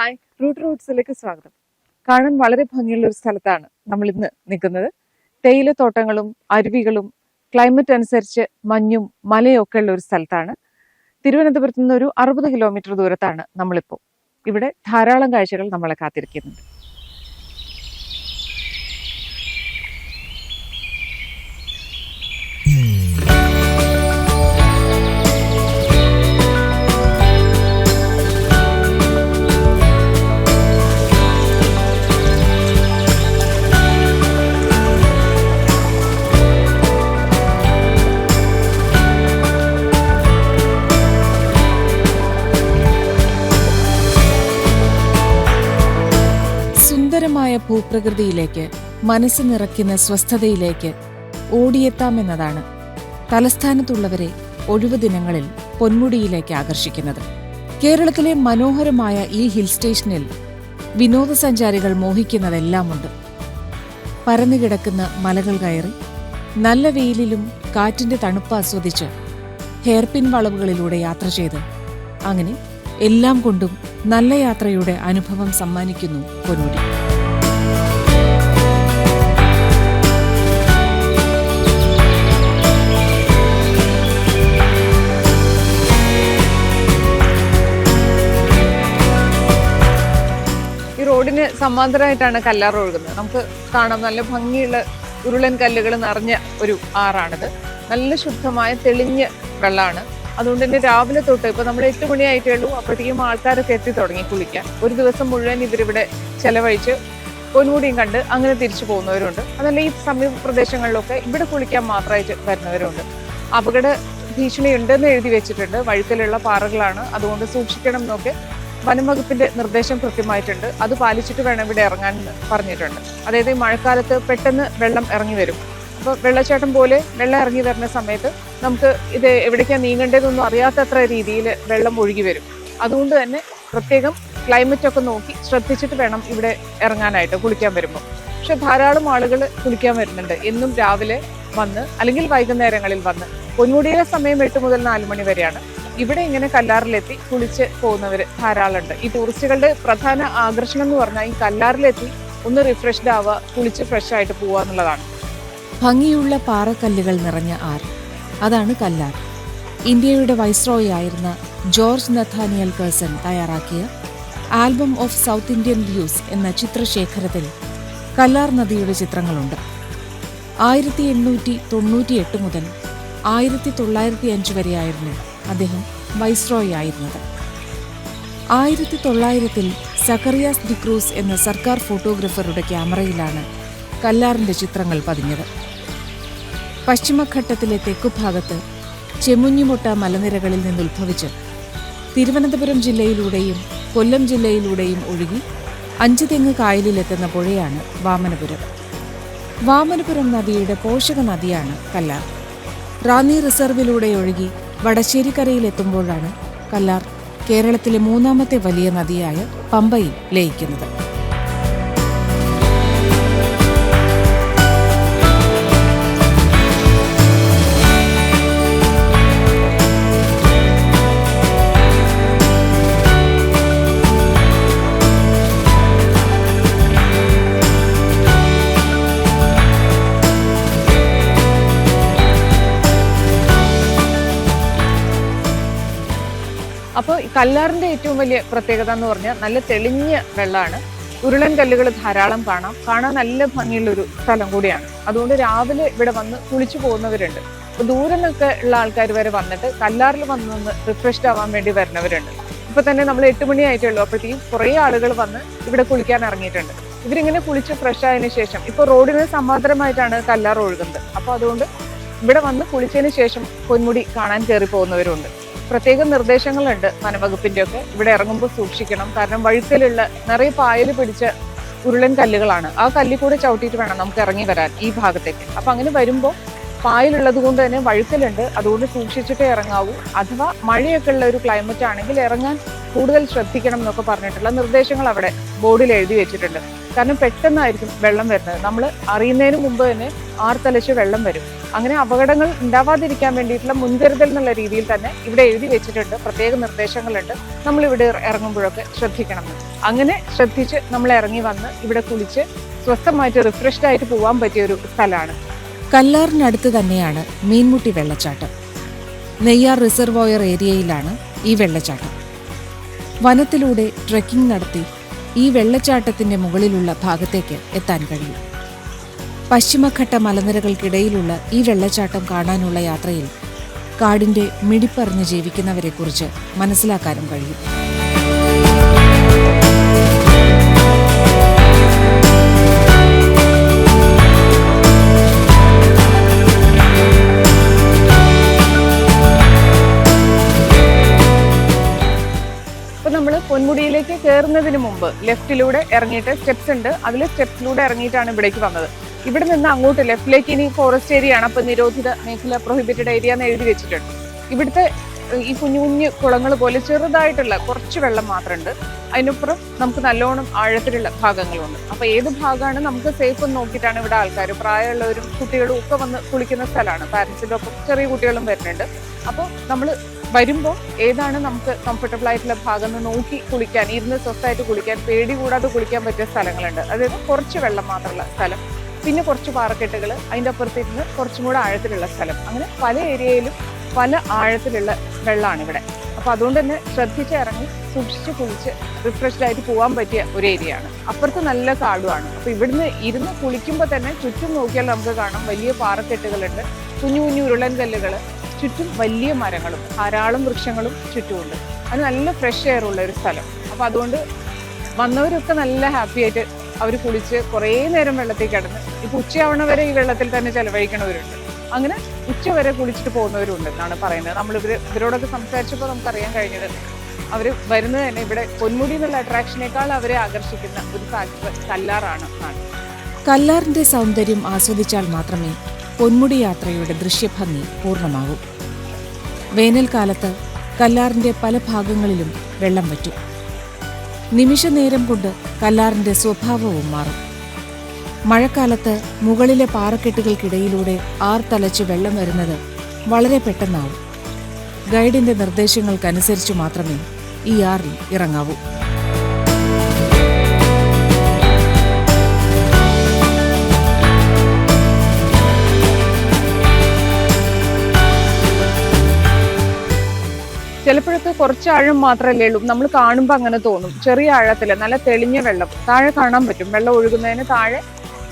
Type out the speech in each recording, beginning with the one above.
Hi, റൂട്ട്സിലേക്ക് സ്വാഗതം. കാണാൻ വളരെ ഭംഗിയുള്ള ഒരു സ്ഥലത്താണ് നമ്മൾ ഇന്ന് നിൽക്കുന്നത്. തേയിലത്തോട്ടങ്ങളും അരുവികളും ക്ലൈമറ്റ് അനുസരിച്ച് മഞ്ഞും മലയും ഒക്കെ ഉള്ള ഒരു സ്ഥലത്താണ്. തിരുവനന്തപുരത്ത് നിന്ന് ഒരു 60 കിലോമീറ്റർ ദൂരത്താണ് നമ്മളിപ്പോൾ. ഇവിടെ ധാരാളം കാഴ്ചകൾ നമ്മളെ കാത്തിരിക്കുന്നുണ്ട്. സുന്ദരമായ ഭൂപ്രകൃതിയിലേക്ക് മനസ്സ് നിറയ്ക്കുന്ന സ്വസ്ഥതയിലേക്ക് ഓടിയെത്താമെന്നതാണ് തലസ്ഥാനത്തുള്ളവരെ ഒഴിവു ദിനങ്ങളിൽ പൊന്മുടിയിലേക്ക് ആകർഷിക്കുന്നത്. കേരളത്തിലെ മനോഹരമായ ഈ ഹിൽ സ്റ്റേഷനിൽ വിനോദസഞ്ചാരികൾ മോഹിക്കുന്നതെല്ലാമുണ്ട്. പരന്നുകിടക്കുന്ന മലകൾ കയറി നല്ല വെയിലിലും കാറ്റിന്റെ തണുപ്പ് ആസ്വദിച്ച് ഹെയർപിൻ വളവുകളിലൂടെ യാത്ര ചെയ്ത് അങ്ങനെ എല്ലാം കൊണ്ടും നല്ല യാത്രയുടെ അനുഭവം സമ്മാനിക്കുന്നു പൊന്മുടി. ഈ റോഡിന് സമാന്തരമായിട്ടാണ് കല്ലാർ ഒഴുകുന്നത്. നമുക്ക് കാണാം, നല്ല ഭംഗിയുള്ള ഉരുളൻ കല്ലുകൾ നിറഞ്ഞ ഒരു ആറാണിത്. നല്ല ശുദ്ധമായ തെളിഞ്ഞ വെള്ളമാണ്. അതുകൊണ്ട് തന്നെ രാവിലെ തൊട്ട് ഇപ്പൊ നമ്മൾ 8 മണിയായിട്ടേ ഉള്ളൂ, അപ്പോഴത്തേക്കും ആൾക്കാരൊക്കെ എത്തി തുടങ്ങി കുളിക്കാൻ. ഒരു ദിവസം മുഴുവൻ ഇവരിവിടെ ചെലവഴിച്ച് പൊന്മുടിയും കണ്ട് അങ്ങനെ തിരിച്ചു പോകുന്നവരുണ്ട്. അതല്ല, ഈ സമീപ പ്രദേശങ്ങളിലൊക്കെ ഇവിടെ കുളിക്കാൻ മാത്രമായിട്ട് വരുന്നവരുണ്ട്. അപകട ഭീഷണി ഉണ്ടെന്ന് എഴുതി വെച്ചിട്ടുണ്ട്. വഴുക്കലുള്ള പാറകളാണ്, അതുകൊണ്ട് സൂക്ഷിക്കണം എന്നൊക്കെ വനം വകുപ്പിന്റെ നിർദ്ദേശം കൃത്യമായിട്ടുണ്ട്. അത് പാലിച്ചിട്ട് വേണം ഇവിടെ ഇറങ്ങാൻ പറഞ്ഞിട്ടുണ്ട്. അതായത് ഈ മഴക്കാലത്ത് പെട്ടെന്ന് വെള്ളം ഇറങ്ങി വരും. അപ്പോൾ വെള്ളച്ചാട്ടം പോലെ വെള്ളം ഇറങ്ങി വരുന്ന സമയത്ത് നമുക്ക് ഇത് എവിടേക്കാണ് നീങ്ങേണ്ടതെന്നൊന്നും അറിയാത്തത്ര രീതിയിൽ വെള്ളം ഒഴുകി വരും. അതുകൊണ്ട് തന്നെ പ്രത്യേകം ക്ലൈമറ്റ് ഒക്കെ നോക്കി ശ്രദ്ധിച്ചിട്ട് വേണം ഇവിടെ ഇറങ്ങാനായിട്ട് കുളിക്കാൻ വരുമ്പോൾ. പക്ഷെ ധാരാളം ആളുകൾ കുളിക്കാൻ വരുന്നുണ്ട്. എന്നും രാവിലെ വന്ന് അല്ലെങ്കിൽ വൈകുന്നേരങ്ങളിൽ വന്ന്. പൊന്മുടിയിലെ സമയം 8 മുതൽ 4 മണി വരെയാണ്. ഇവിടെ ഇങ്ങനെ കല്ലാറിലെത്തി കുളിച്ച് പോകുന്നവർ ധാരാളമുണ്ട്. ഈ ടൂറിസ്റ്റുകളുടെ പ്രധാന ആകർഷണം എന്ന് പറഞ്ഞാൽ ഈ കല്ലാറിലെത്തി ഒന്ന് റിഫ്രഷ്ഡ് ആവുക, കുളിച്ച് ഫ്രഷ് ആയിട്ട് പോവുക എന്നുള്ളതാണ്. ഭംഗിയുള്ള പാറക്കല്ലുകൾ നിറഞ്ഞ ആർ, അതാണ് കല്ലാർ. ഇന്ത്യയുടെ വൈസ്രോയി ആയിരുന്ന ജോർജ് നഥാനിയൽ കേഴ്സൺ തയ്യാറാക്കിയ album of south Indian views എന്ന ചിത്രശേഖരത്തിൽ കല്ലാർ നദിയുടെ ചിത്രങ്ങളുണ്ട്. 1898 മുതൽ 1905 വരെയായിരുന്നു അദ്ദേഹം വൈസ്രോയി ആയിരുന്നത്. 1900-ൽ സക്കറിയാസ് ഡിക്രൂസ് എന്ന സർക്കാർ ഫോട്ടോഗ്രാഫറുടെ ക്യാമറയിലാണ് കല്ലാറിന്റെ ചിത്രങ്ങൾ പതിഞ്ഞത്. പശ്ചിമഘട്ടത്തിലെ തെക്കുഭാഗത്ത് ചെമുഞ്ഞിമുട്ട മലനിരകളിൽ നിന്നുത്ഭവിച്ച് തിരുവനന്തപുരം ജില്ലയിലൂടെയും കൊല്ലം ജില്ലയിലൂടെയും ഒഴുകി അഞ്ചുതെങ്ങ് കായലിലെത്തുന്ന പുഴയാണ് വാമനപുരം. വാമനപുരം നദിയുടെ പോഷക നദിയാണ് കല്ലാർ. റാന്നി റിസർവിലൂടെ ഒഴുകി വടശ്ശേരിക്കരയിലെത്തുമ്പോഴാണ് കല്ലാർ കേരളത്തിലെ 3ാമത്തെ വലിയ നദിയായ പമ്പയിൽ ലയിക്കുന്നത്. അപ്പോൾ കല്ലാറിന്റെ ഏറ്റവും വലിയ പ്രത്യേകത എന്ന് പറഞ്ഞാൽ നല്ല തെളിഞ്ഞ വെള്ളമാണ്. ഉരുളൻ കല്ലുകൾ ധാരാളം കാണാൻ നല്ല ഭംഗിയുള്ളൊരു സ്ഥലം കൂടിയാണ്. അതുകൊണ്ട് രാവിലെ ഇവിടെ വന്ന് കുളിച്ചു പോകുന്നവരുണ്ട്. അപ്പോൾ ദൂരെ നിന്നൊക്കെ ഉള്ള ആൾക്കാർ വരെ വന്നിട്ട് കല്ലാറിൽ വന്ന് റിഫ്രഷ്ഡ് ആവാൻ വേണ്ടി വരുന്നവരുണ്ട്. ഇപ്പൊ തന്നെ നമ്മൾ 8 മണിയായിട്ടേ ഉള്ളൂ, അപ്പോഴത്തേക്കും കുറേ ആളുകൾ വന്ന് ഇവിടെ കുളിക്കാൻ ഇറങ്ങിയിട്ടുണ്ട്. ഇവരിങ്ങനെ കുളിച്ച് ഫ്രഷ് ആയതിനു ശേഷം ഇപ്പോൾ റോഡിന് സമാന്തരമായിട്ടാണ് കല്ലാർ ഒഴുകുന്നത്. അപ്പോൾ അതുകൊണ്ട് ഇവിടെ വന്ന് കുളിച്ചതിന് ശേഷം പൊന്മുടി കാണാൻ കയറി പോകുന്നവരുണ്ട്. പ്രത്യേക നിർദ്ദേശങ്ങളുണ്ട് വനവകുപ്പിന്റെ ഒക്കെ. ഇവിടെ ഇറങ്ങുമ്പോൾ സൂക്ഷിക്കണം, കാരണം വഴുക്കലുള്ള നിറയെ പായൽ പിടിച്ച ഉരുളൻ കല്ലുകളാണ്. ആ കല്ലിൽ കൂടെ ചവിട്ടിയിട്ട് വേണം നമുക്ക് ഇറങ്ങി വരാൻ ഈ ഭാഗത്തേക്ക്. അപ്പൊ അങ്ങനെ വരുമ്പോൾ പായലുള്ളത് കൊണ്ട് തന്നെ വഴുക്കലുണ്ട്, അതുകൊണ്ട് സൂക്ഷിച്ചിട്ടേ ഇറങ്ങാവൂ. അഥവാ മഴയൊക്കെ ഉള്ള ഒരു ക്ലൈമറ്റ് ആണെങ്കിൽ ഇറങ്ങാൻ കൂടുതൽ ശ്രദ്ധിക്കണം എന്നൊക്കെ പറഞ്ഞിട്ടുള്ള നിർദ്ദേശങ്ങൾ അവിടെ ബോർഡിൽ എഴുതി വെച്ചിട്ടുണ്ട്. കാരണം പെട്ടെന്നായിരിക്കും വെള്ളം വരുന്നത്. നമ്മൾ അറിയുന്നതിന് മുമ്പ് തന്നെ ആർത്തലച്ച് വെള്ളം വരും. അങ്ങനെ അപകടങ്ങൾ ഉണ്ടാവാതിരിക്കാൻ വേണ്ടിയിട്ടുള്ള മുൻകരുതൽ എന്നുള്ള രീതിയിൽ തന്നെ ഇവിടെ എഴുതി വെച്ചിട്ടുണ്ട്, പ്രത്യേക നിർദ്ദേശങ്ങളുണ്ട്. നമ്മളിവിടെ ഇറങ്ങുമ്പോഴൊക്കെ ശ്രദ്ധിക്കണം. അങ്ങനെ ശ്രദ്ധിച്ച് നമ്മൾ ഇറങ്ങി വന്ന് ഇവിടെ കുളിച്ച് സ്വസ്ഥമായിട്ട് റിഫ്രഷ്ഡ് ആയിട്ട് പോകാൻ പറ്റിയ ഒരു സ്ഥലമാണ്. കല്ലാറിനടുത്ത് തന്നെയാണ് മീൻമുട്ടി വെള്ളച്ചാട്ടം. നെയ്യാർ റിസർവോയർ ഏരിയയിലാണ് ഈ വെള്ളച്ചാട്ടം. വനത്തിലൂടെ ട്രെക്കിംഗ് നടത്തി ഈ വെള്ളച്ചാട്ടത്തിന്റെ മുകളിലുള്ള ഭാഗത്തേക്ക് എത്താൻ കഴിയും. പശ്ചിമഘട്ട മലനിരകൾക്കിടയിലുള്ള ഈ വെള്ളച്ചാട്ടം കാണാനുള്ള യാത്രയിൽ കാടിന്റെ മിടിപ്പറിഞ്ഞ് ജീവിക്കുന്നവരെക്കുറിച്ച് മനസ്സിലാക്കാനും കഴിയും. നമ്മൾ പൊന്മുടിയിലേക്ക് കയറുന്നതിന് മുമ്പ് ലെഫ്റ്റിലൂടെ ഇറങ്ങിയിട്ട് സ്റ്റെപ്സ് ഉണ്ട്, അതിൽ സ്റ്റെപ്സിലൂടെ ഇറങ്ങിയിട്ടാണ് ഇവിടേക്ക് വന്നത്. ഇവിടെ നിന്ന് അങ്ങോട്ട് ലെഫ്റ്റിലേക്ക് ഇനി ഫോറസ്റ്റ് ഏരിയ ആണ്, അപ്പൊ നിരോധിത മേഖല, പ്രൊഹിബിറ്റഡ് ഏരിയ എന്ന് എഴുതി വെച്ചിട്ടുണ്ട്. ഇവിടുത്തെ ഈ കുഞ്ഞു കുഞ്ഞു കുളങ്ങൾ പോലെ ചെറുതായിട്ടുള്ള കുറച്ച് വെള്ളം മാത്രമുണ്ട്. അതിനപ്പുറം നമുക്ക് നല്ലോണം ആഴത്തിലുള്ള ഭാഗങ്ങളുണ്ട്. അപ്പൊ ഏത് ഭാഗമാണ് നമുക്ക് സേഫ് എന്ന് നോക്കിയിട്ടാണ് ഇവിടെ ആൾക്കാർ, പ്രായമുള്ളവരും കുട്ടികളും ഒക്കെ വന്ന് കുളിക്കുന്ന സ്ഥലമാണ്. പാരന്റ്സിന്റെ ഒപ്പം ചെറിയ കുട്ടികളും വരുന്നുണ്ട്. അപ്പോൾ നമ്മൾ വരുമ്പോൾ ഏതാണ് നമുക്ക് കംഫർട്ടബിൾ ആയിട്ടുള്ള ഭാഗം എന്ന് നോക്കി കുളിക്കാൻ, ഇരുന്ന് സ്വസ്ഥമായിട്ട് കുളിക്കാൻ, പേടി കൂടാതെ കുളിക്കാൻ പറ്റിയ സ്ഥലങ്ങളുണ്ട്. അതായത് കുറച്ച് വെള്ളം മാത്രമുള്ള സ്ഥലം, പിന്നെ കുറച്ച് പാറക്കെട്ടുകൾ, അതിൻ്റെ അപ്പുറത്തിരുന്ന് കുറച്ചും കൂടെ ആഴത്തിലുള്ള സ്ഥലം. അങ്ങനെ പല ഏരിയയിലും പല ആഴത്തിലുള്ള വെള്ളമാണ് ഇവിടെ. അപ്പൊ അതുകൊണ്ട് തന്നെ ശ്രദ്ധിച്ച് ഇറങ്ങി സൂക്ഷിച്ച് കുളിച്ച് റിഫ്രഷ്ഡ് ആയിട്ട് പോകാൻ പറ്റിയ ഒരു ഏരിയ ആണ്. അപ്പുറത്ത് നല്ല കാടുമാണ്. അപ്പൊ ഇവിടുന്ന് ഇരുന്ന് കുളിക്കുമ്പോൾ തന്നെ ചുറ്റും നോക്കിയാൽ നമുക്ക് കാണാം വലിയ പാറക്കെട്ടുകളുണ്ട്, കുഞ്ഞു കുഞ്ഞു ഉരുളൻ കല്ലുകൾ, ചുറ്റും വലിയ മരങ്ങളും ധാരാളം വൃക്ഷങ്ങളും ചുറ്റുമുണ്ട്. അത് നല്ല ഫ്രഷ് എയർ ഉള്ള ഒരു സ്ഥലം. അപ്പൊ അതുകൊണ്ട് വന്നവരൊക്കെ നല്ല ഹാപ്പി ആയിട്ട് അവർ കുളിച്ച് കുറേ നേരം വെള്ളത്തിൽ കിടന്ന് ഇപ്പൊ ഉച്ചയാവണ വരെ ഈ വെള്ളത്തിൽ തന്നെ ചെലവഴിക്കണവരുണ്ട്. അങ്ങനെ ഉച്ച വരെ കുളിച്ചിട്ട് പോകുന്നവരുണ്ട് എന്നാണ് പറയുന്നത്. നമ്മൾ ഇവരോടൊക്കെ സംസാരിച്ചപ്പോൾ നമുക്കറിയാൻ കഴിഞ്ഞത് അവർ വരുന്നത് തന്നെ ഇവിടെ പൊന്മുടി എന്നുള്ള അട്രാക്ഷനേക്കാൾ അവരെ ആകർഷിക്കുന്ന ഒരു ഫാക്ടർ കല്ലാറാണ് എന്നാണ്. കല്ലാറിന്റെ സൗന്ദര്യം ആസ്വദിച്ചാൽ മാത്രമേ പൊന്മുടി യാത്രയുടെ ദൃശ്യഭംഗി പൂർണ്ണമാകൂ. വേനൽക്കാലത്ത് കല്ലാറിന്റെ പല ഭാഗങ്ങളിലും വെള്ളം വറ്റും. നിമിഷ നേരം കൊണ്ട് കല്ലാറിന്റെ സ്വഭാവവും മാറും. മഴക്കാലത്ത് മുകളിലെ പാറക്കെട്ടുകൾക്കിടയിലൂടെ ആർത്തലച്ച് വെള്ളം വരുന്നത് വളരെ പെട്ടെന്നാവും. ഗൈഡിന്റെ നിർദ്ദേശങ്ങൾക്കനുസരിച്ച് മാത്രമേ ഈ ആറിൽ ഇറങ്ങാവൂ. ചിലപ്പോഴൊക്കെ കുറച്ച് ആഴം മാത്രമല്ലേ ഉള്ളൂ. നമ്മൾ കാണുമ്പോൾ അങ്ങനെ തോന്നും. ചെറിയ ആഴത്തില് നല്ല തെളിഞ്ഞ വെള്ളം താഴെ കാണാൻ പറ്റും. വെള്ളം ഒഴുകുന്നതിന് താഴെ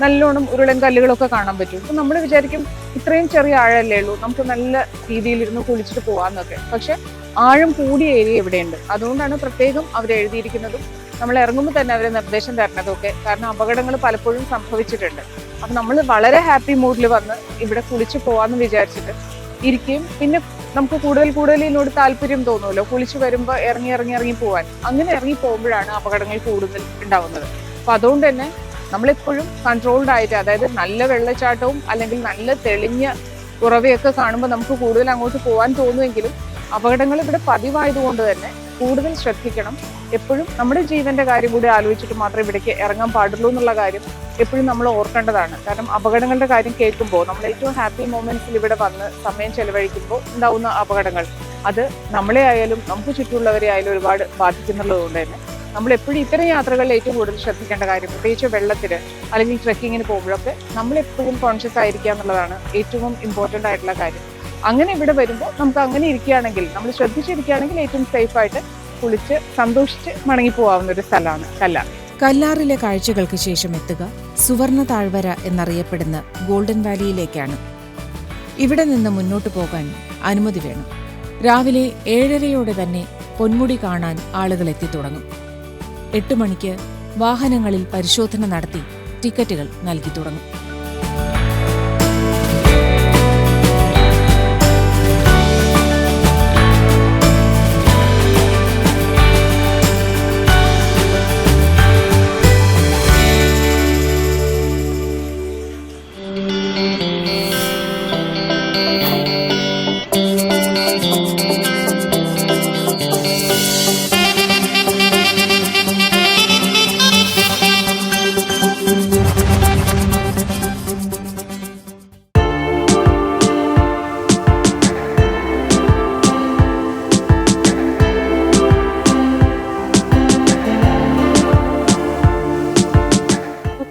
നല്ലോണം ഉരുളൻ കല്ലുകളൊക്കെ കാണാൻ പറ്റും. അപ്പൊ നമ്മൾ വിചാരിക്കും ഇത്രയും ചെറിയ ആഴമല്ലേ ഉള്ളൂ, നമുക്ക് നല്ല രീതിയിലിരുന്ന് കുളിച്ചിട്ട് പോവാന്നൊക്കെ. പക്ഷെ ആഴം കൂടിയ ഏരിയ ഇവിടെയുണ്ട്. അതുകൊണ്ടാണ് പ്രത്യേകം അവർ എഴുതിയിരിക്കുന്നതും നമ്മൾ ഇറങ്ങുമ്പോൾ തന്നെ അവരെ നിർദ്ദേശം തരുന്നതൊക്കെ. കാരണം അപകടങ്ങൾ പലപ്പോഴും സംഭവിച്ചിട്ടുണ്ട്. അപ്പൊ നമ്മൾ വളരെ ഹാപ്പി മൂഡിൽ വന്ന് ഇവിടെ കുളിച്ച് പോവാന്ന് വിചാരിച്ചിട്ട് ഇരിക്കുകയും പിന്നെ നമുക്ക് കൂടുതൽ ഇതിനോട് താല്പര്യം തോന്നുമല്ലോ, കുളിച്ച് വരുമ്പോൾ ഇറങ്ങി പോവാൻ. അങ്ങനെ ഇറങ്ങി പോകുമ്പോഴാണ് അപകടങ്ങൾ കൂടുതൽ ഉണ്ടാവുന്നത്. അപ്പൊ അതുകൊണ്ട് തന്നെ നമ്മളെപ്പോഴും കൺട്രോൾഡ് ആയിട്ട്, അതായത് നല്ല വെള്ളച്ചാട്ടവും അല്ലെങ്കിൽ നല്ല തെളിഞ്ഞ ഉറവയൊക്കെ കാണുമ്പോൾ നമുക്ക് കൂടുതൽ അങ്ങോട്ട് പോകാൻ തോന്നുമെങ്കിലും അപകടങ്ങൾ ഇവിടെ പതിവായതുകൊണ്ട് തന്നെ കൂടുതൽ ശ്രദ്ധിക്കണം. എപ്പോഴും നമ്മുടെ ജീവന്റെ കാര്യം കൂടി ആലോചിച്ചിട്ട് മാത്രമേ ഇവിടേക്ക് ഇറങ്ങാൻ പാടുള്ളൂ എന്നുള്ള കാര്യം എപ്പോഴും നമ്മൾ ഓർക്കേണ്ടതാണ്. കാരണം അപകടങ്ങളുടെ കാര്യം കേൾക്കുമ്പോൾ നമ്മൾ ഏറ്റവും ഹാപ്പി മൊമെന്റ്സിൽ ഇവിടെ വന്ന് സമയം ചെലവഴിക്കുമ്പോൾ ഉണ്ടാവുന്ന അപകടങ്ങൾ അത് നമ്മളെ ആയാലും നമുക്ക് ചുറ്റുമുള്ളവരെ ആയാലും ഒരുപാട് ബാധിക്കുന്നുള്ളതുകൊണ്ട് തന്നെ നമ്മൾ എപ്പോഴും ഇത്തരം യാത്രകളിൽ ഏറ്റവും കൂടുതൽ ശ്രദ്ധിക്കേണ്ട കാര്യം, പ്രത്യേകിച്ച് വെള്ളത്തിൽ അല്ലെങ്കിൽ ട്രെക്കിങ്ങിന് പോകുമ്പോഴൊക്കെ നമ്മൾ എപ്പോഴും കോൺഷ്യസ് ആയിരിക്കുക എന്നുള്ളതാണ് ഏറ്റവും ഇമ്പോർട്ടൻ്റ് ആയിട്ടുള്ള കാര്യം. അങ്ങനെ ഇവിടെ വരുമ്പോൾ നമുക്ക് അങ്ങനെ ഇരിക്കുകയാണെങ്കിൽ, നമ്മൾ ശ്രദ്ധിച്ചിരിക്കുകയാണെങ്കിൽ ഏറ്റവും സേഫായിട്ട് കുളിച്ച് സന്തോഷിച്ച് മടങ്ങി പോകാവുന്ന ഒരു സ്ഥലമാണ് കല്ലാർ. കല്ലാറിലെ കാഴ്ചകൾക്ക് ശേഷം എത്തുക സുവർണ താഴ്വര എന്നറിയപ്പെടുന്ന ഗോൾഡൻ വാലിയിലേക്കാണ്. ഇവിടെ നിന്ന് മുന്നോട്ട് പോകാൻ അനുമതി വേണം. രാവിലെ 7:30 തന്നെ പൊന്മുടി കാണാൻ ആളുകൾ എത്തിത്തുടങ്ങും. 8 മണിക്ക് വാഹനങ്ങളിൽ പരിശോധന നടത്തി ടിക്കറ്റുകൾ നൽകി തുടങ്ങും.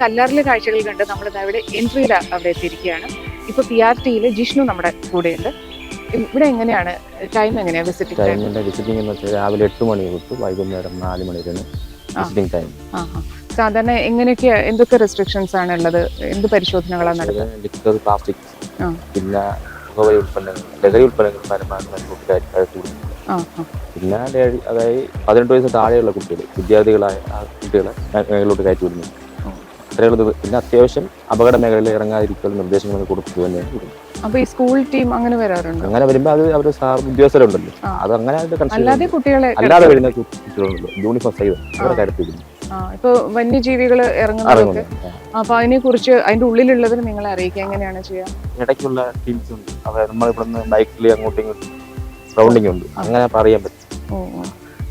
കല്ലാറിലെ കാഴ്ചകൾ കണ്ട് നമ്മളിതാ ഇവിടെ എൻട്രിയിൽ അവിടെ എത്തിയിരിക്കുകയാണ്. ഇപ്പൊ PRTയിൽ ജിഷ്ണു നമ്മുടെ കൂടെയുണ്ട്. ഇവിടെ എങ്ങനെയാണ് ടൈം, എങ്ങനെയാ വിസിറ്റിംഗ് ടൈം? വിസിറ്റിംഗ് എന്ന് വെച്ചാൽ രാവിലെ 8 മണി തൊട്ട് വൈകുന്നേരം 4 മണി വരെയാണ് വിസിറ്റിംഗ് ടൈം. സാധാരണ എങ്ങനെയൊക്കെയാ, എന്തൊക്കെ റെസ്ട്രിക്ഷൻസ് ആണ് ഉള്ളത്? എന്ത് പരിശോധനകളാണ് നടക്കുന്നത്? ലിക്കർ, പ്ലാസ്റ്റിക്, പിന്നെ പുകവലി ഉൽപ്പന്നങ്ങൾ, ലഹരി ഉൽപ്പന്നങ്ങൾ പരമാവധി. പിന്നെ അതായത് 18 വയസ്സ് താഴെയുള്ള കുട്ടികൾ, വിദ്യാർത്ഥികളായ ആ കുട്ടികളെ മേഖലയിലോട്ട് കയറ്റി വിടുന്നു. അത്രയുള്ളത്. പിന്നെ അത്യാവശ്യം അപകട മേഖലയിൽ ഇറങ്ങാതിരിക്കുന്ന നിർദ്ദേശങ്ങൾ കൊടുത്തു തന്നെയാണ് വിടുന്നത്. അപ്പൊ ഈ സ്കൂൾ ടീം അങ്ങനെ വരാറുണ്ട്? അങ്ങനെ വരുമ്പോ അത് അവര് ഉദ്യോഗസ്ഥരുണ്ടല്ലോ, അത് അങ്ങനെ അല്ലാതെ കുട്ടികളെ അല്ലാതെ വരുന്ന കുട്ടികളുണ്ടല്ലോ, യൂണിഫോം സൈഡ് അവരെ കരുത്തിരുന്നു. ഇപ്പൊ വന്യജീവികൾ ഇറങ്ങുന്നതൊക്കെ, അപ്പൊ അതിനെ കുറിച്ച് അതിന്റെ ഉള്ളിലുള്ളതിന് നിങ്ങളെ അറിയിക്കുക എങ്ങനെയാണ് ചെയ്യാ? ഇടയ്ക്കുള്ള ടീംസ് ഉണ്ട്, അവർ നമ്മളിവിടുന്ന് ബൈക്കിൽ അങ്ങോട്ടും ഇങ്ങോട്ടും സറൗണ്ടിങ് ഉണ്ട്, അങ്ങനെ അറിയാൻ പറ്റും.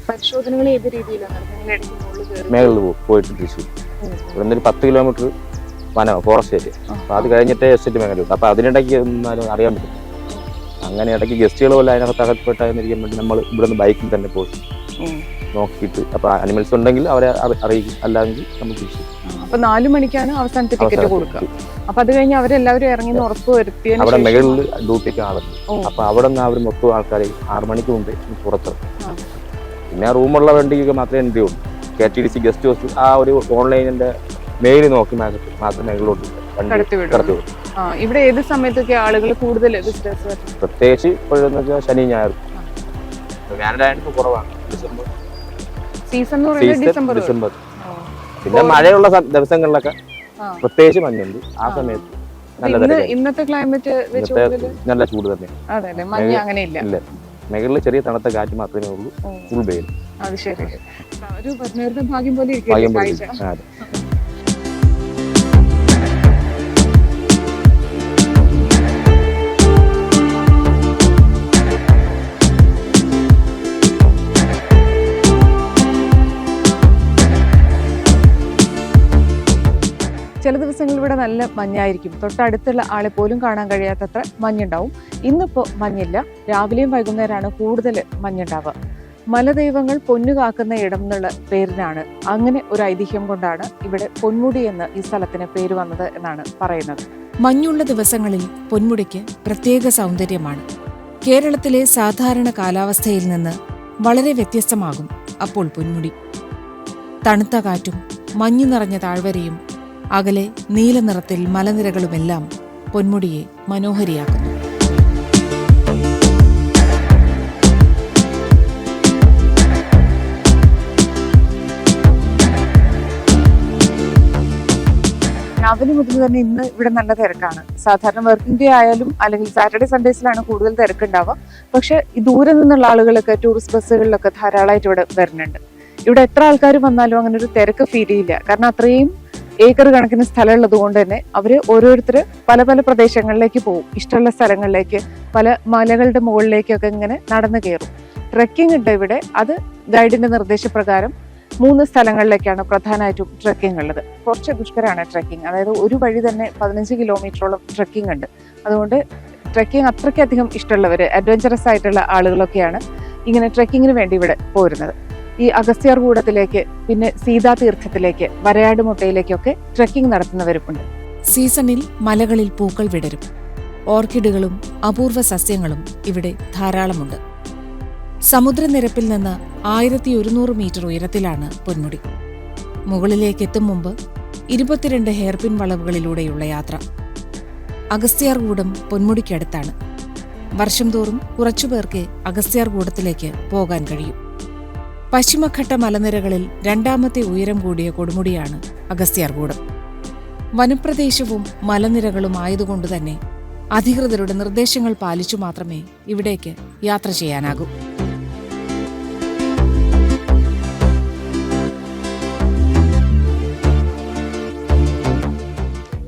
പരിശോധനകൾ ഏത് രീതിയിലാണ്? മേഖലയിൽ പോയിട്ട് തിരിച്ചു ഇവിടുന്ന് ഒരു 10 കിലോമീറ്റർ ഫോറസ്റ്റ് ഏരിയ. അപ്പൊ അത് കഴിഞ്ഞിട്ട് എസ്റ്റേറ്റ് മേഖലയുണ്ട്. അപ്പൊ അതിനിടയ്ക്ക് ഒന്നാലും അറിയാൻ പറ്റും. അങ്ങനെ ഇടയ്ക്ക് ഗസ്റ്റുകൾ പോലെ അതിനകത്ത് അകപ്പെട്ടായിരിക്കാൻ വേണ്ടി നമ്മൾ ഇവിടുന്ന് ബൈക്കിൽ തന്നെ പോയി നോക്കിയിട്ട്, അപ്പൊ അനിമൽസ് ഉണ്ടെങ്കിൽ അവരെ അറിയിക്കും, അല്ലെങ്കിൽ നമ്മൾ തിരിച്ചു. അപ്പൊ 4 മണിക്കാണ് അവസാനത്തെ ടിക്കറ്റ് കൊടുക്കുക. അപ്പൊ അത് കഴിഞ്ഞ് അവരെല്ലാവരും ഇറങ്ങി ഉറപ്പ് വരുത്തിയ അവിടെ മേഖലയിൽ ഡ്യൂട്ടിക്ക് ആളുണ്ട്. അപ്പൊ അവിടെ നിന്ന് അവർ മൊത്തം ആൾക്കാരെ 6 മണിക്ക് മുമ്പേ പുറത്തിറക്കും. പിന്നെ റൂമുള്ള വണ്ടിക്ക് മാത്രമേ എൻട്രി ഉള്ളൂ. KTDC ഗസ്റ്റ് ഹൗസ് ആ ഒരു ഓൺലൈനിന്റെ മെയിൽ നോക്കി മാത്രം മേഖലയിലോട്ട് കടത്തി. ഇവിടെ ഏത് സമയത്തൊക്കെ ആളുകൾ കൂടുതൽ പ്രത്യേകിച്ച് ഇപ്പോഴെന്ന് വെച്ചാൽ ശനി ഞായർ, വേനലായിട്ട് കുറവാണ്. ഡിസംബർ. പിന്നെ മഴയുള്ള ദിവസങ്ങളിലൊക്കെ പ്രത്യേകിച്ച് മഞ്ഞുണ്ട്. ആ സമയത്ത് ഇന്നത്തെ ക്ലൈമറ്റ് നല്ല ചൂട് തന്നെയാണ്. ഇല്ല, മേഖലയിൽ ചെറിയ തണുത്ത കാറ്റ് മാത്രമേ ഉള്ളൂ. ഫുൾ വെയിൽ. അത് ശരി. ഒരു പത്മനാഭന്റെ ഭാഗ്യം പോലെ ഇരിക്കും. ചില ദിവസങ്ങളിൽ ഇവിടെ നല്ല മഞ്ഞായിരിക്കും. തൊട്ടടുത്തുള്ള ആളെ പോലും കാണാൻ കഴിയാത്തത്ര മഞ്ഞുണ്ടാവും. ഇന്നിപ്പോൾ മഞ്ഞില്ല. രാവിലെയും വൈകുന്നേരമാണ് കൂടുതൽ മഞ്ഞുണ്ടാവുക. മലദൈവങ്ങൾ പൊന്നു കാക്കുന്ന ഇടം എന്നുള്ള പേരിനാണ്, അങ്ങനെ ഒരു ഐതിഹ്യം കൊണ്ടാണ് ഇവിടെ പൊന്മുടി എന്ന ഈ സ്ഥലത്തിന് പേര് വന്നത് എന്നാണ് പറയുന്നത്. മഞ്ഞുള്ള ദിവസങ്ങളിൽ പൊന്മുടിക്ക് പ്രത്യേക സൗന്ദര്യമാണ്. കേരളത്തിലെ സാധാരണ കാലാവസ്ഥയിൽ നിന്ന് വളരെ വ്യത്യസ്തമാകും അപ്പോൾ പൊന്മുടി. തണുത്ത കാറ്റും മഞ്ഞു നിറഞ്ഞ താഴ്വരയും അകലെ നീല നിറത്തിൽ മലനിരകളുമെല്ലാം പൊന്മുടിയെ മനോഹരിയാക്കുന്നു. രാവിലെ മുതൽ തന്നെ ഇന്ന് ഇവിടെ നല്ല തിരക്കാണ്. സാധാരണ വർക്കിംഗ് ഡേ ആയാലും അല്ലെങ്കിൽ സാറ്റർഡേ സൺഡേസിലാണ് കൂടുതൽ തിരക്കുണ്ടാവുക. പക്ഷെ ഈ ദൂരെ നിന്നുള്ള ആളുകളൊക്കെ ടൂറിസ്റ്റ് ബസ്സുകളിലൊക്കെ ധാരാളമായിട്ട് ഇവിടെ വരുന്നുണ്ട്. ഇവിടെ എത്ര ആൾക്കാർ വന്നാലും അങ്ങനെ ഒരു തിരക്ക് ഫീൽ ചെയ്യില്ല. കാരണം അത്രയും ഏക്കർ കണക്കിന് സ്ഥലം ഉള്ളത് കൊണ്ട് തന്നെ അവര് ഓരോരുത്തർ പല പല പ്രദേശങ്ങളിലേക്ക് പോകും. ഇഷ്ടമുള്ള സ്ഥലങ്ങളിലേക്ക്, പല മലകളുടെ മുകളിലേക്കൊക്കെ ഇങ്ങനെ നടന്നു കയറും. ട്രെക്കിംഗ് ഉണ്ട് ഇവിടെ. അത് ഗൈഡിന്റെ നിർദ്ദേശപ്രകാരം 3 സ്ഥലങ്ങളിലേക്കാണ് പ്രധാനമായിട്ടും ട്രെക്കിംഗ് ഉള്ളത്. കുറച്ച് ദുഷ്കരമാണ് ട്രെക്കിംഗ്. അതായത് ഒരു വഴി തന്നെ 15 കിലോമീറ്ററോളം ട്രെക്കിംഗ് ഉണ്ട്. അതുകൊണ്ട് ട്രെക്കിംഗ് അത്രയ്ക്കധികം ഇഷ്ടമുള്ളവർ, അഡ്വഞ്ചറസ് ആയിട്ടുള്ള ആളുകളൊക്കെയാണ് ഇങ്ങനെ ട്രെക്കിങ്ങിന് വേണ്ടി ഇവിടെ പോരുന്നത്. ഈ അഗസ്ത്യാർകൂടത്തിലേക്ക്, പിന്നെ സീതാതീർത്ഥത്തിലേക്ക്, വരയാട് മുട്ടയിലേക്കൊക്കെ ട്രെക്കിംഗ് നടത്തുന്നവരുമുണ്ട്. സീസണിൽ മലകളിൽ പൂക്കൾ വിടരും. ഓർക്കിഡുകളും അപൂർവ സസ്യങ്ങളും ഇവിടെ ധാരാളമുണ്ട്. സമുദ്രനിരപ്പിൽ നിന്ന് 1100 മീറ്റർ ഉയരത്തിലാണ് പൊന്മുടി. മുകളിലേക്ക് എത്തും മുമ്പ് 22 ഹെയർപിൻ വളവുകളിലൂടെയുള്ള യാത്ര. അഗസ്ത്യാർകൂടം പൊന്മുടിക്കടുത്താണ്. വർഷം തോറും കുറച്ചുപേർക്ക് അഗസ്ത്യാർകൂടത്തിലേക്ക് പോകാൻ കഴിയും. പശ്ചിമഘട്ട മലനിരകളിൽ 2ാമത്തെ ഉയരം കൂടിയ കൊടുമുടിയാണ് അഗസ്ത്യാർകൂടം. വനപ്രദേശവും മലനിരകളും ആയതുകൊണ്ടുതന്നെ അധികൃതരുടെ നിർദ്ദേശങ്ങൾ പാലിച്ചു മാത്രമേ ഇവിടേക്ക് യാത്ര ചെയ്യാനാകൂ.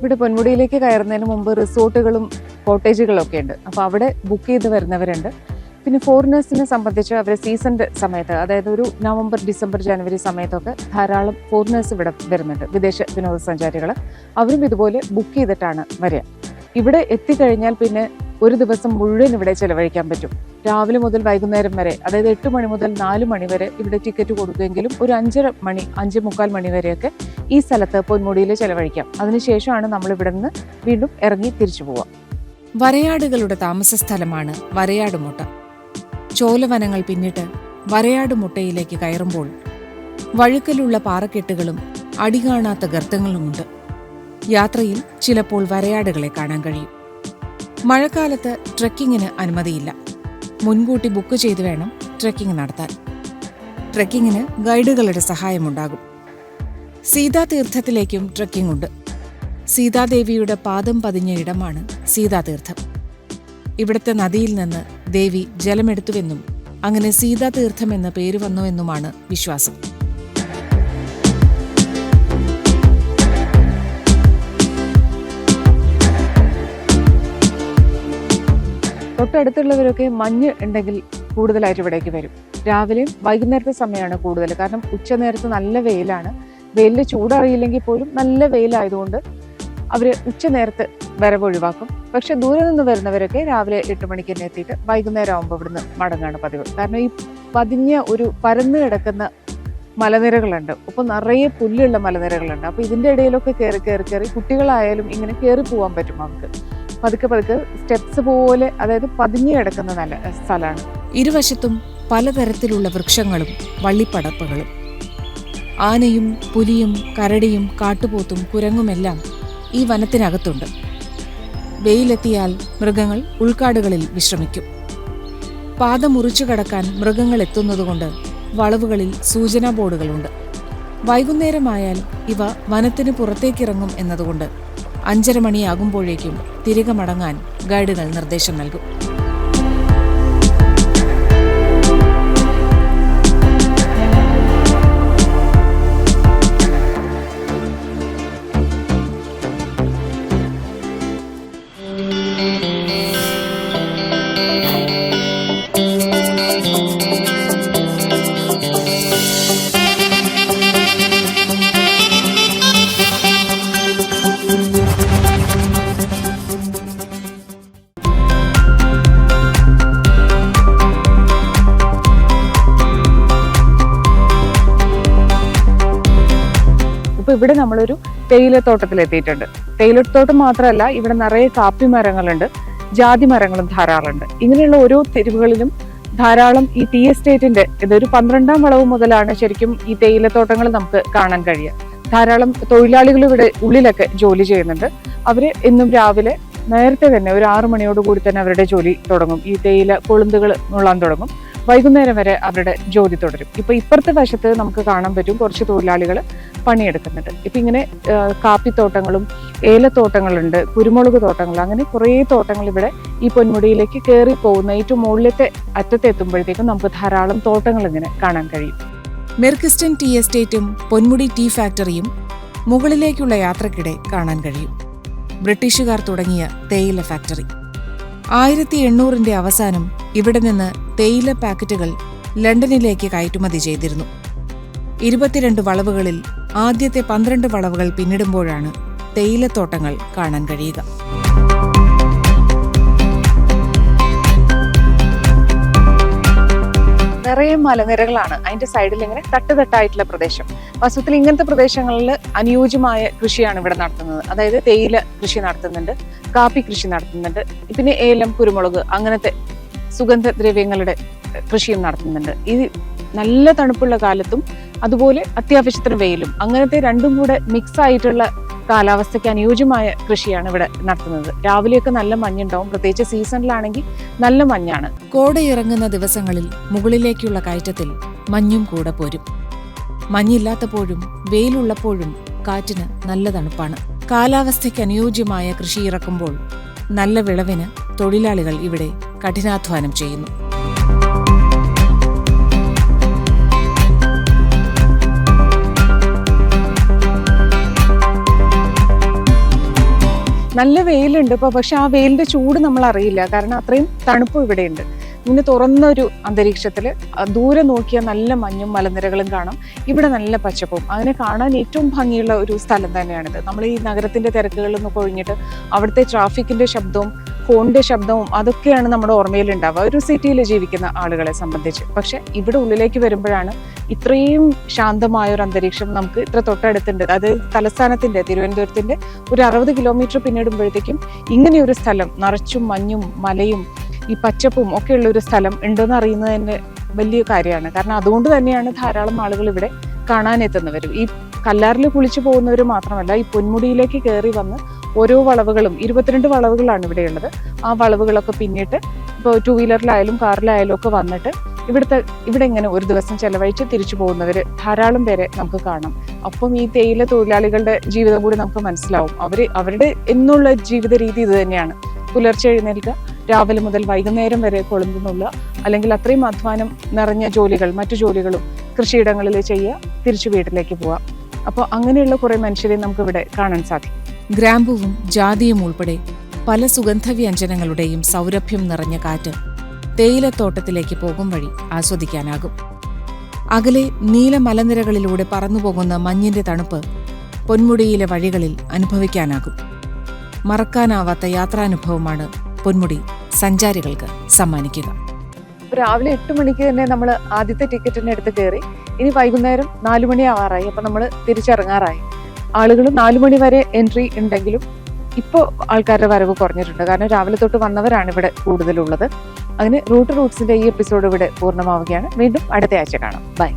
ഇവിടെ പൊന്മുടിയിലേക്ക് കയറുന്നതിന് മുമ്പ് റിസോർട്ടുകളും കോട്ടേജുകളും ഒക്കെ ഉണ്ട്. അപ്പോൾ അവിടെ ബുക്ക് ചെയ്ത് വരുന്നവരുണ്ട്. പിന്നെ ഫോറിനേഴ്സിനെ സംബന്ധിച്ച് അവർ സീസണിൻ്റെ സമയത്ത്, അതായത് ഒരു നവംബർ, ഡിസംബർ, ജനുവരി സമയത്തൊക്കെ ധാരാളം ഫോറിനേഴ്സ് ഇവിടെ വരുന്നുണ്ട്, വിദേശ വിനോദസഞ്ചാരികൾ. അവരും ഇതുപോലെ ബുക്ക് ചെയ്തിട്ടാണ് വരിക. ഇവിടെ എത്തിക്കഴിഞ്ഞാൽ പിന്നെ ഒരു ദിവസം മുഴുവൻ ഇവിടെ ചെലവഴിക്കാൻ പറ്റും. രാവിലെ മുതൽ വൈകുന്നേരം വരെ, അതായത് 8 മണി മുതൽ 4 മണി വരെ ഇവിടെ ടിക്കറ്റ് കൊടുക്കുമെങ്കിലും ഒരു 5:30 മണി, 5:45 മണി വരെയൊക്കെ ഈ സ്ഥലത്ത് പൊന്മുടിയിൽ ചെലവഴിക്കാം. അതിനുശേഷമാണ് നമ്മൾ ഇവിടെ നിന്ന് വീണ്ടും ഇറങ്ങി തിരിച്ചു പോവാം. വരയാടുകളുടെ താമസ സ്ഥലമാണ് വരയാടുമുട്ട. ചോലവനങ്ങൾ പിന്നിട്ട് വരയാടുമുട്ടയിലേക്ക് കയറുമ്പോൾ വഴുക്കലുള്ള പാറക്കെട്ടുകളും അടികാണാത്ത ഗർത്തങ്ങളുമുണ്ട്. യാത്രയിൽ ചിലപ്പോൾ വരയാടുകളെ കാണാൻ കഴിയും. മഴക്കാലത്ത് ട്രെക്കിങ്ങിന് അനുമതിയില്ല. മുൻകൂട്ടി ബുക്ക് ചെയ്ത് വേണം ട്രെക്കിംഗ് നടത്താൻ. ട്രെക്കിങ്ങിന് ഗൈഡുകളുടെ സഹായമുണ്ടാകും. സീതാതീർത്ഥത്തിലേക്കും ട്രെക്കിംഗ് ഉണ്ട്. സീതാദേവിയുടെ പാദം പതിഞ്ഞ ഇടമാണ് സീതാതീർത്ഥം. ഇവിടുത്തെ നദിയിൽ നിന്ന് ദേവി ജലമെടുത്തുവെന്നും അങ്ങനെ സീതാതീർത്ഥം എന്ന പേര് വന്നുവെന്നുമാണ് വിശ്വാസം. തൊട്ടടുത്തുള്ളവരൊക്കെ മഞ്ഞ് ഉണ്ടെങ്കിൽ കൂടുതലായിട്ട് ഇവിടേക്ക് വരും. രാവിലെയും വൈകുന്നേരത്തെ സമയമാണ് കൂടുതൽ. കാരണം ഉച്ചനേരത്ത് നല്ല വെയിലാണ്. വെയിലിൽ ചൂടറിയില്ലെങ്കിൽ പോലും നല്ല വെയിലായതുകൊണ്ട് അവർ ഉച്ചനേരത്ത് വരവ് ഒഴിവാക്കും. പക്ഷെ ദൂരെ നിന്ന് വരുന്നവരൊക്കെ രാവിലെ 8 മണിക്ക് തന്നെ എത്തിയിട്ട് വൈകുന്നേരം ആകുമ്പോൾ ഇവിടുന്ന് മടങ്ങാണ് പതിവ്. കാരണം ഈ പതിഞ്ഞ ഒരു പരന്നു കിടക്കുന്ന മലനിരകളുണ്ട്. ഒപ്പം നിറയെ പുല്ലുള്ള മലനിരകളുണ്ട്. അപ്പോൾ ഇതിൻ്റെ ഇടയിലൊക്കെ കയറി കുട്ടികളായാലും ഇങ്ങനെ കയറി പോകാൻ പറ്റും അവർക്ക്. പതുക്കെ സ്റ്റെപ്സ് പോലെ, അതായത് പതിഞ്ഞു കിടക്കുന്ന നല്ല സ്ഥലമാണ്. ഇരുവശത്തും പലതരത്തിലുള്ള വൃക്ഷങ്ങളും വള്ളിപ്പടപ്പുകളും. ആനയും പുലിയും കരടിയും കാട്ടുപോത്തും കുരങ്ങുമെല്ലാം ഈ വനത്തിനകത്തുണ്ട്. വെയിലെത്തിയാൽ മൃഗങ്ങൾ ഉൾക്കാടുകളിൽ വിശ്രമിക്കും. പാത മുറിച്ചു കടക്കാൻ മൃഗങ്ങൾ എത്തുന്നതുകൊണ്ട് വളവുകളിൽ സൂചനാ ബോർഡുകളുണ്ട്. വൈകുന്നേരമായാൽ ഇവ വനത്തിന് പുറത്തേക്കിറങ്ങും എന്നതുകൊണ്ട് 5:30 മണിയാകുമ്പോഴേക്കും തിരികെ മടങ്ങാൻ ഗൈഡുകൾ നിർദ്ദേശം നൽകും. ഇവിടെ നമ്മളൊരു തേയിലത്തോട്ടത്തിലെത്തിയിട്ടുണ്ട്. തേയിലത്തോട്ടം മാത്രമല്ല, ഇവിടെ നിറയെ കാപ്പി മരങ്ങളുണ്ട്, ജാതി മരങ്ങളും ധാരാളമുണ്ട്. ഇങ്ങനെയുള്ള ഓരോ തെരുവുകളിലും ധാരാളം ഈ ടീ എസ്റ്റേറ്റിന്റെ ഇതൊരു 12ാം വളവ് മുതലാണ് ശരിക്കും ഈ തേയിലത്തോട്ടങ്ങൾ നമുക്ക് കാണാൻ കഴിയുക. ധാരാളം തൊഴിലാളികൾ ഇവിടെ ഉള്ളിലൊക്കെ ജോലി ചെയ്യുന്നുണ്ട്. അവര് എന്നും രാവിലെ നേരത്തെ തന്നെ ഒരു 6 മണിയോടുകൂടി തന്നെ അവരുടെ ജോലി തുടങ്ങും. ഈ തേയില കൊളുന്തുകൾ നുള്ളാൻ തുടങ്ങും. വൈകുന്നേരം വരെ അവരുടെ ജോലി തുടരും. ഇപ്പൊ ഇപ്പുറത്തെ വശത്ത് നമുക്ക് കാണാൻ പറ്റും കുറച്ച് തൊഴിലാളികൾ പണിയെടുക്കുന്നുണ്ട്. ഇപ്പൊ ഇങ്ങനെ കാപ്പിത്തോട്ടങ്ങളും ഏലത്തോട്ടങ്ങളുണ്ട്, കുരുമുളക് തോട്ടങ്ങൾ, അങ്ങനെ കുറേ തോട്ടങ്ങൾ ഇവിടെ ഈ പൊന്മുടിയിലേക്ക് കയറി പോകുന്ന ഏറ്റവും മുകളിലത്തെ അറ്റത്തെത്തുമ്പോഴത്തേക്കും നമുക്ക് ധാരാളം തോട്ടങ്ങൾ ഇങ്ങനെ കാണാൻ കഴിയും. മെർക്കിസ്റ്റൺ ടീ എസ്റ്റേറ്റും പൊന്മുടി ടീ ഫാക്ടറിയും മുകളിലേക്കുള്ള യാത്രക്കിടെ കാണാൻ കഴിയും. ബ്രിട്ടീഷുകാർ തുടങ്ങിയ തേയില ഫാക്ടറി. 1800ന്റെ അവസാനം ഇവിടെ നിന്ന് തേയില പാക്കറ്റുകൾ ലണ്ടനിലേക്ക് കയറ്റുമതി ചെയ്തിരുന്നു. 22 വളവുകളിൽ ആദ്യത്തെ 12 വളവുകൾ പിന്നിടുമ്പോഴാണ് തേയിലത്തോട്ടങ്ങൾ കാണാൻ കഴിയുക. നിറയെ മലനിരകളാണ്. അതിന്റെ സൈഡിൽ ഇങ്ങനെ തട്ടുതട്ടായിട്ടുള്ള പ്രദേശം. വാസ്തവത്തിൽ ഇങ്ങനത്തെ പ്രദേശങ്ങളിൽ അനുയോജ്യമായ കൃഷിയാണ് ഇവിടെ നടത്തുന്നത്. അതായത് തേയില കൃഷി നടത്തുന്നുണ്ട്, കാപ്പി കൃഷി നടത്തുന്നുണ്ട്, പിന്നെ ഏലം, കുരുമുളക്, അങ്ങനത്തെ സുഗന്ധദ്രവ്യങ്ങളുടെ കൃഷിയും നടത്തുന്നുണ്ട്. ഈ നല്ല തണുപ്പുള്ള കാലത്തും അതുപോലെ അത്യാവശ്യത്തിന് വെയിലും, അങ്ങനത്തെ രണ്ടും കൂടെ മിക്സ് ആയിട്ടുള്ള കാലാവസ്ഥയ്ക്ക് അനുയോജ്യമായ കൃഷിയാണ് ഇവിടെ നടത്തുന്നത്. രാവിലെയൊക്കെ നല്ല മഞ്ഞുണ്ടാവും, പ്രത്യേകിച്ച് സീസണിലാണെങ്കിൽ നല്ല മഞ്ഞാണ്. കോടയിറങ്ങുന്ന ദിവസങ്ങളിൽ മുകളിലേക്കുള്ള കയറ്റത്തിൽ മഞ്ഞും കൂടെ പോരും. മഞ്ഞില്ലാത്തപ്പോഴും വെയിലുള്ളപ്പോഴും കാറ്റിന് നല്ല തണുപ്പാണ്. കാലാവസ്ഥയ്ക്ക് അനുയോജ്യമായ കൃഷി ഇറക്കുമ്പോൾ നല്ല വിളവിന് തൊഴിലാളികൾ ഇവിടെ കഠിനാധ്വാനം ചെയ്യുന്നു. നല്ല വെയിലുണ്ട് ഇപ്പോൾ, പക്ഷെ ആ വെയിലിന്റെ ചൂട് നമ്മൾ അറിയില്ല. കാരണം അത്രയും തണുപ്പ് ഇവിടെയുണ്ട്. ഇങ്ങനെ തുറന്നൊരു അന്തരീക്ഷത്തിൽ ദൂരെ നോക്കിയാൽ നല്ല മഞ്ഞും മലനിരകളും കാണാം. ഇവിടെ നല്ല പച്ചപ്പും. അതിനെ കാണാൻ ഏറ്റവും ഭംഗിയുള്ള ഒരു സ്ഥലം തന്നെയാണിത്. നമ്മൾ ഈ നഗരത്തിന്റെ തിരക്കുകളിൽ നിന്നൊക്കെ ഒഴിഞ്ഞിട്ട് അവിടുത്തെ ട്രാഫിക്കിന്റെ ശബ്ദവും ഫോണിന്റെ ശബ്ദവും അതൊക്കെയാണ് നമ്മുടെ ഓർമ്മയിൽ ഉണ്ടാവുക ഒരു സിറ്റിയിൽ ജീവിക്കുന്ന ആളുകളെ സംബന്ധിച്ച്. പക്ഷെ ഇവിടെ ഉള്ളിലേക്ക് വരുമ്പോഴാണ് ഇത്രയും ശാന്തമായ ഒരു അന്തരീക്ഷം നമുക്ക് ഇത്ര തൊട്ടടുത്തുണ്ട്. അത് തലസ്ഥാനത്തിന്റെ തിരുവനന്തപുരത്തിന്റെ ഒരു 60 കിലോമീറ്റർ പിന്നിടുമ്പോഴത്തേക്കും ഇങ്ങനെയൊരു സ്ഥലം നിറച്ചും മഞ്ഞും മലയും ഈ പച്ചപ്പും ഒക്കെയുള്ള ഒരു സ്ഥലം ഉണ്ടെന്ന് അറിയുന്നത് തന്നെ വലിയ കാര്യമാണ്. കാരണം അതുകൊണ്ട് തന്നെയാണ് ധാരാളം ആളുകൾ ഇവിടെ കാണാനെത്തുന്നവരും. ഈ കല്ലാറിൽ കുളിച്ചു പോകുന്നവർ മാത്രമല്ല, ഈ പൊന്മുടിയിലേക്ക് കയറി വന്ന് ഓരോ വളവുകളും 22 വളവുകളാണ് ഇവിടെയുള്ളത്. ആ വളവുകളൊക്കെ പിന്നിട്ട് ഇപ്പോൾ 2 വീലറിലായാലും കാറിലായാലും ഒക്കെ വന്നിട്ട് ഇവിടെ ഇങ്ങനെ ഒരു ദിവസം ചെലവഴിച്ച് തിരിച്ചു പോകുന്നവർ ധാരാളം പേരെ നമുക്ക് കാണാം. അപ്പം ഈ തേയില തൊഴിലാളികളുടെ ജീവിതം കൂടി നമുക്ക് മനസ്സിലാവും. അവരുടെ എന്നുള്ള ജീവിത രീതി ഇത് തന്നെയാണ്. പുലർച്ചെ എഴുന്നേൽക്കുക, രാവിലെ മുതൽ വൈകുന്നേരം വരെ കൊളുന്തുന്നുള്ള അല്ലെങ്കിൽ അത്രയും അധ്വാനം നിറഞ്ഞ ജോലികൾ, മറ്റു ജോലികളും കൃഷിയിടങ്ങളിൽ ചെയ്യുക, തിരിച്ചു വീട്ടിലേക്ക് പോവാം. അപ്പോൾ അങ്ങനെയുള്ള കുറെ മനുഷ്യരെ നമുക്ക് ഇവിടെ കാണാൻ സാധിക്കും. ഗ്രാമ്പുവും ജാതിയും ഉൾപ്പെടെ പല സുഗന്ധവ്യഞ്ജനങ്ങളുടെയും സൗരഭ്യം നിറഞ്ഞ കാറ്റ് തേയിലത്തോട്ടത്തിലേക്ക് പോകും വഴി ആസ്വദിക്കാനാകും. അകലെ നീല മലനിരകളിലൂടെ പറന്നുപോകുന്ന മഞ്ഞിന്റെ തണുപ്പ് പൊന്മുടിയിലെ വഴികളിൽ അനുഭവിക്കാനാകും. മറക്കാനാവാത്ത യാത്രാനുഭവമാണ് പൊന്മുടി സഞ്ചാരികൾക്ക് സമ്മാനിക്കുക. രാവിലെ 8 മണിക്ക് തന്നെ നമ്മൾ ആദ്യത്തെ ടിക്കറ്റിന് എടുത്ത് കയറി. ഇനി വൈകുന്നേരം 4 മണി ആവാറായി. അപ്പൊ നമ്മൾ തിരിച്ചിറങ്ങാറായി. ആളുകൾ 4 മണി വരെ എൻട്രി ഉണ്ടെങ്കിലും ഇപ്പോൾ ആൾക്കാരുടെ വരവ് കുറഞ്ഞിട്ടുണ്ട്. കാരണം രാവിലെ തൊട്ട് വന്നവരാണ് ഇവിടെ കൂടുതലുള്ളത്. അങ്ങനെ റൂട്ട്സിന്റെ ഈ എപ്പിസോഡ് ഇവിടെ പൂർണ്ണമാവുകയാണ്. വീണ്ടും അടുത്ത ആഴ്ച കാണാം. ബൈ.